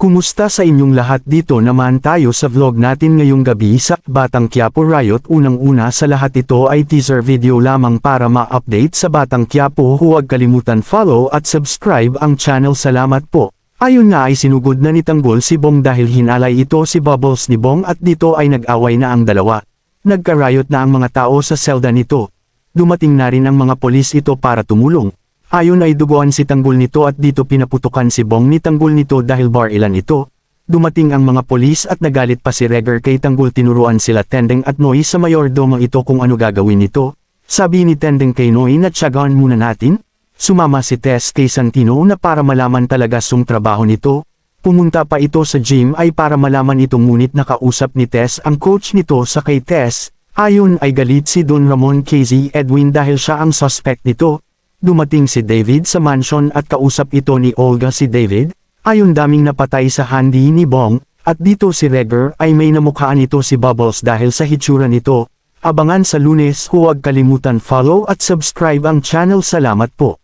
Kumusta sa inyong lahat? Dito naman tayo sa vlog natin ngayong gabi sa Batang Quiapo Riot. Unang-una sa lahat, ito ay teaser video lamang para ma-update sa Batang Quiapo. Huwag kalimutan follow at subscribe ang channel. Salamat po. Ayon nga ay sinugod na ni Tanggol si Bong dahil hinalay ito si Bubbles ni Bong at dito ay nag-away na ang dalawa. Nagka-riot na ang mga tao sa selda nito. Dumating na rin ang mga polis ito para tumulong. Ayon ay duguan si Tanggol nito at dito pinaputukan si Bong ni Tanggol nito dahil barilan ito. Dumating ang mga polis at nagalit pa si Regger kay Tanggol. Tinuruan sila Tendeng at Noy sa mayordomo ito kung ano gagawin nito. Sabi ni Tendeng kay Noy na tiyagaan muna natin. Sumama si Tess kay Santino na para malaman talaga sung trabaho nito. Pumunta pa ito sa gym ay para malaman ito, ngunit nakausap ni Tess ang coach nito sa kay Tess. Ayon ay galit si Don Ramon kay Edwin dahil siya ang suspect nito. Dumating si David sa mansion at kausap ito ni Olga si David. Ayon daming napatay sa handi ni Bong, at dito si Regger ay may namukhaan ito si Bubbles dahil sa hitsura nito. Abangan sa Lunes. Huwag kalimutan follow at subscribe ang channel. Salamat po.